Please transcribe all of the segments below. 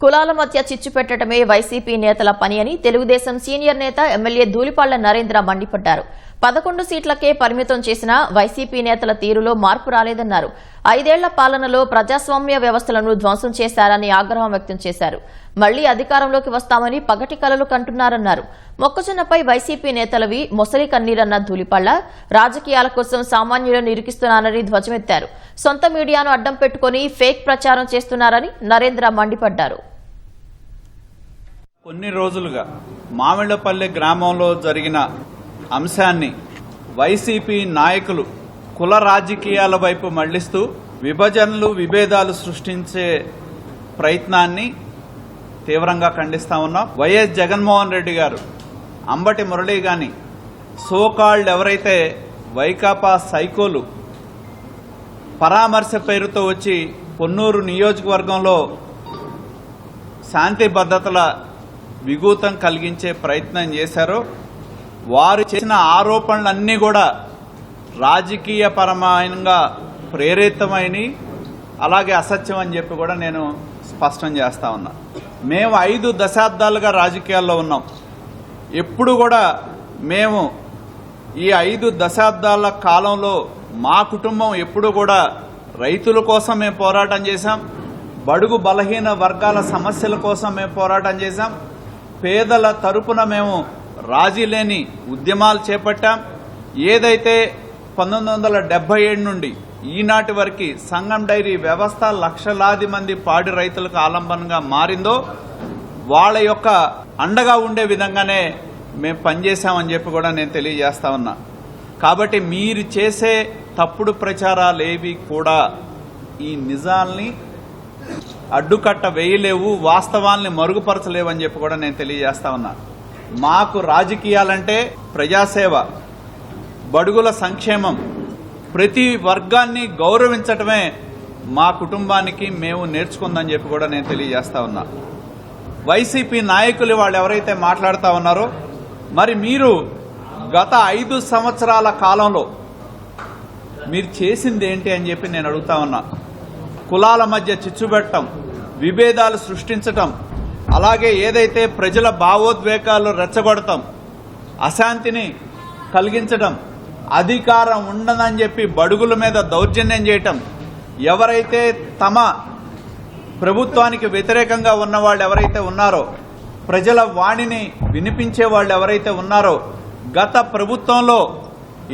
కులాల మధ్య చిచ్చు పెట్టడమే వైసీపీ నేతల పని అని తెలుగుదేశం సీనియర్ నేత ఎమ్మెల్యే ధూళిపాళ్ల నరేంద్ర మండిపడ్డారు. 11 సీట్లకే పరిమితం చేసిన వైసీపీ నేతల తీరులో మార్పు రాలేదన్నారు. 5 ఏళ్ల పాలనలో ప్రజాస్వామ్య వ్యవస్థలను ధ్వంసం చేశారని ఆగ్రహం వ్యక్తం చేశారు. మళ్లీ అధికారంలోకి వస్తామని పగటి కలలు కంటున్నారన్నారు. మొక్కజొన్నపై వైసీపీ నేతలవి మొసలి కన్నీరన్న ధూళిపాళ్ల రాజకీయాల కోసం సామాన్యులను ఇరికిస్తున్నారని ధ్వజమెత్తారు. సొంత మీడియాను అడ్డం పెట్టుకుని ఫేక్ ప్రచారం చేస్తున్నారని నరేంద్ర మండిపడ్డారు. కొన్ని రోజులుగా మామిళ్లపల్లె గ్రామంలో జరిగిన అంశాన్ని వైసీపీ నాయకులు కుల రాజకీయాల వైపు మళ్లిస్తూ విభజనలు విభేదాలు సృష్టించే ప్రయత్నాన్ని తీవ్రంగా ఖండిస్తా ఉన్నాం. వైఎస్ జగన్మోహన్ రెడ్డి గారు, అంబటి మురళీ గాని సోకాల్డ్ ఎవరైతే వైకాపా సైకోలు పరామర్శ పేరుతో వచ్చి పొన్నూరు నియోజకవర్గంలో శాంతి భద్రతల విఘాతం కలిగించే ప్రయత్నం చేశారో వారు చేసిన ఆరోపణలన్నీ కూడా రాజకీయ పరమైనగా ప్రేరితమైన అలాగే అసత్యం అని చెప్పి కూడా నేను స్పష్టం చేస్తా ఉన్నా. మేము 5 దశాబ్దాలుగా రాజకీయాల్లో ఉన్నాం. ఎప్పుడు కూడా మేము ఈ 5 దశాబ్దాల కాలంలో మా కుటుంబం ఎప్పుడు కూడా రైతుల కోసం మేము పోరాటం చేశాం. బడుగు బలహీన వర్గాల సమస్యల కోసం మేము పోరాటం చేశాం. పేదల తరపున మేము రాజీ లేని ఉద్యమాలు చేపట్టాం. ఏదైతే 1977 నుండి ఈనాటి వరకు సంఘం డైరీ వ్యవస్థ లక్షలాది మంది పాడి రైతులకు ఆలంబనగా మారిందో వాళ్ళ యొక్క అండగా ఉండే విధంగానే మేము పనిచేశామని చెప్పి కూడా నేను తెలియజేస్తా ఉన్నా. కాబట్టి మీరు చేసే తప్పుడు ప్రచారాలేవి కూడా ఈ నిజాల్ని అడ్డుకట్ట వేయలేవు, వాస్తవాల్ని మరుగుపరచలేవని చెప్పి కూడా నేను తెలియజేస్తా ఉన్నా. మాకు రాజకీయాలంటే ప్రజాసేవ, బడుగుల సంక్షేమం, ప్రతి వర్గాన్ని గౌరవించటమే మా కుటుంబానికి మేము నేర్చుకుందని చెప్పి కూడా నేను తెలియజేస్తా ఉన్నా. వైసీపీ నాయకులు వాళ్ళు ఎవరైతే మాట్లాడుతూ ఉన్నారో మరి మీరు గత 5 సంవత్సరాల కాలంలో మీరు చేసింది ఏంటి అని చెప్పి నేను అడుగుతా ఉన్నా. కులాల మధ్య చిచ్చుబెట్టడం, విభేదాలు సృష్టించటం, అలాగే ఏదైతే ప్రజల భావోద్వేగాలు రెచ్చగొడటం, అశాంతిని కలిగించడం, అధికారం ఉండదని చెప్పి బడుగుల మీద దౌర్జన్యం చేయటం, ఎవరైతే తమ ప్రభుత్వానికి వ్యతిరేకంగా ఉన్న వాళ్ళు ఎవరైతే ఉన్నారో, ప్రజల వాణిని వినిపించే వాళ్ళు ఎవరైతే ఉన్నారో, గత ప్రభుత్వంలో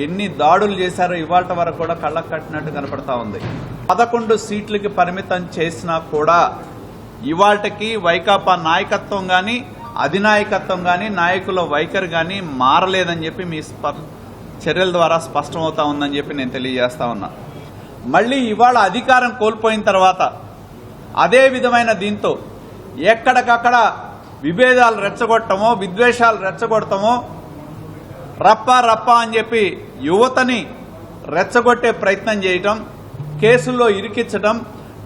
ఎన్ని దాడులు చేశారో ఇవాళ వరకు కూడా కళ్ళకు కట్టినట్టు కనపడతా ఉంది. 11 సీట్లకి పరిమితం చేసినా కూడా ఇవాళకి వైకాపా నాయకత్వం గాని అధినాయకత్వం గాని నాయకుల వైఖరి గాని మారలేదని చెప్పి మీ చర్యల ద్వారా స్పష్టమవుతా ఉందని చెప్పి నేను తెలియజేస్తా ఉన్నా. మళ్లీ ఇవాళ అధికారం కోల్పోయిన తర్వాత అదే విధమైన దీంతో ఎక్కడికక్కడ విభేదాలు రెచ్చగొట్టమో, విద్వేషాలు రెచ్చగొట్టమో, రప్ప అని చెప్పి యువతని రెచ్చగొట్టే ప్రయత్నం చేయటం, కేసుల్లో ఇరికించటం,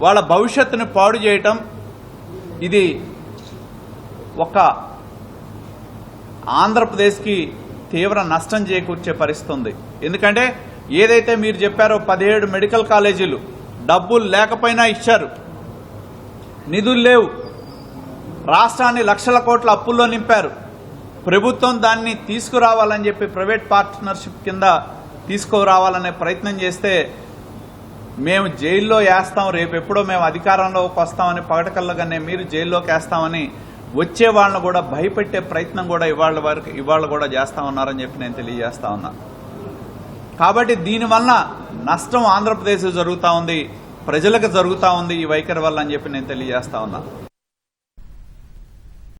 వాళ్ళ భవిష్యత్తును పాడు చేయటం, ఇది ఒక ఆంధ్రప్రదేశ్కి తీవ్ర నష్టం చేకూర్చే పరిస్థితి ఉంది. ఎందుకంటే ఏదైతే మీరు చెప్పారో 17 మెడికల్ కాలేజీలు డబ్బులు లేకపోయినా ఇచ్చారు, నిధులు లేవు, రాష్ట్రాన్ని లక్షల కోట్ల అప్పుల్లో నింపారు. ప్రభుత్వం దాన్ని తీసుకురావాలని చెప్పి ప్రైవేట్ పార్ట్నర్షిప్ కింద తీసుకురావాలనే ప్రయత్నం చేస్తే మేము జైల్లో వేస్తాం, రేపు ఎప్పుడో మేము అధికారంలోకి వస్తామని పగటకల్లగానే మీరు జైల్లోకి వేస్తామని వచ్చే వాళ్ళను కూడా భయపెట్టే ప్రయత్నం కూడా ఇవాళ కూడా చేస్తా ఉన్నారని చెప్పి నేను తెలియజేస్తా ఉన్నా. కాబట్టి దీనివల్ల నష్టం ఆంధ్రప్రదేశ్ జరుగుతూ ఉంది, ప్రజలకు జరుగుతూ ఉంది ఈ వైఖరి వల్ల అని చెప్పి నేను తెలియజేస్తా ఉన్నా.